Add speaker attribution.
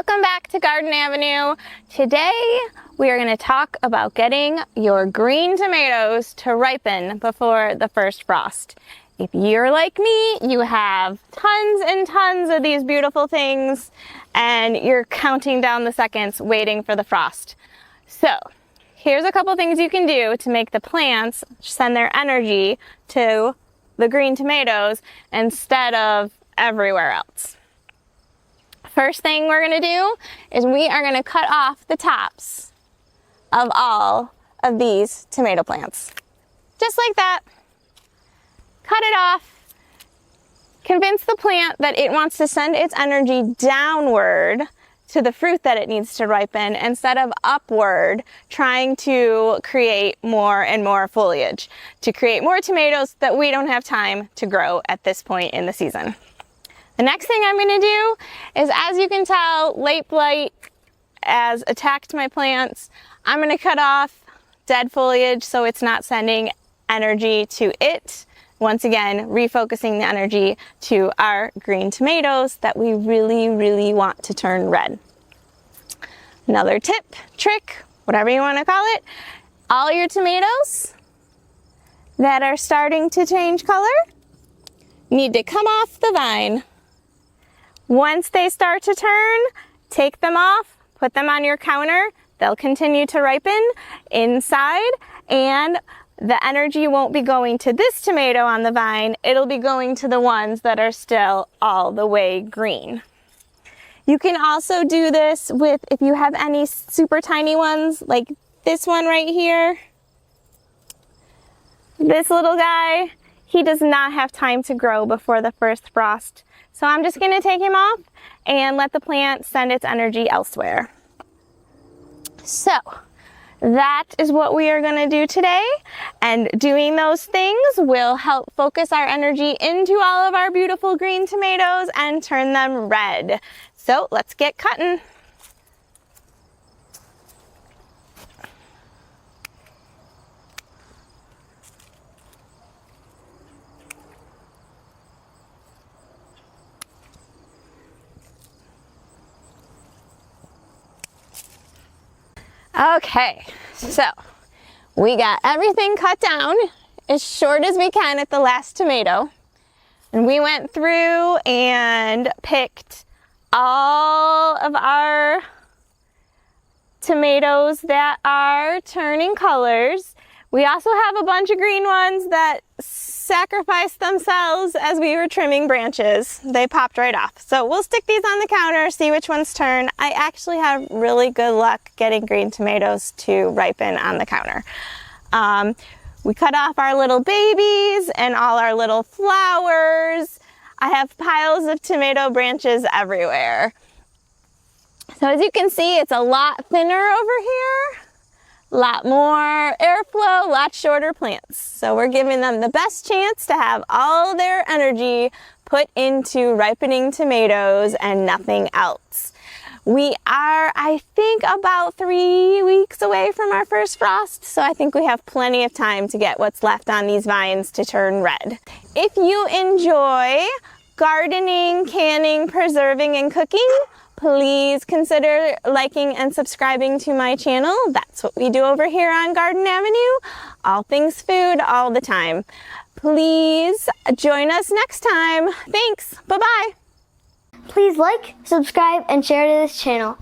Speaker 1: Welcome back to Garden Avenue. Today we are going to talk about getting your green tomatoes to ripen before the first frost. If you're like me, you have tons and tons of these beautiful things and you're counting down the seconds waiting for the frost. So here's a couple things you can do to make the plants send their energy to the green tomatoes instead of everywhere else. First thing we're going to do is we are going to cut off the tops of all of these tomato plants. Just like that. Cut it off. Convince the plant that it wants to send its energy downward to the fruit that it needs to ripen instead of upward, trying to create more and more foliage, to create more tomatoes that we don't have time to grow at this point in the season. The next thing I'm going to do is, as you can tell, late blight has attacked my plants. I'm going to cut off dead foliage so it's not sending energy to it. Once again, refocusing the energy to our green tomatoes that we really, really want to turn red. Another tip, trick, whatever you want to call it, all your tomatoes that are starting to change color need to come off the vine. Once they start to turn, take them off, put them on your counter. They'll continue to ripen inside, and the energy won't be going to this tomato on the vine. It'll be going to the ones that are still all the way green. You can also do this with, if you have any super tiny ones, like this one right here. This little guy, he does not have time to grow before the first frost. So I'm just going to take him off and let the plant send its energy elsewhere. So that is what we are going to do today. And doing those things will help focus our energy into all of our beautiful green tomatoes and turn them red. So let's get cutting. Okay, so we got everything cut down as short as we can at the last tomato. And we went through and picked all of our tomatoes that are turning colors. We also have a bunch of green ones that sacrificed themselves as we were trimming branches. They popped right off. So we'll stick these on the counter, see which ones turn. I actually have really good luck getting green tomatoes to ripen on the counter. We cut off our little babies and all our little flowers. I have piles of tomato branches everywhere. So as you can see, it's a lot thinner over here. Lot more airflow, lot shorter plants. So we're giving them the best chance to have all their energy put into ripening tomatoes and nothing else. We are, I think, about 3 weeks away from our first frost, so I think we have plenty of time to get what's left on these vines to turn red. If you enjoy gardening, canning, preserving, and cooking, please consider liking and subscribing to my channel. That's what we do over here on Garden Avenue. All things food, all the time. Please join us next time. Thanks. Bye-bye.
Speaker 2: Please like, subscribe, and share to this channel.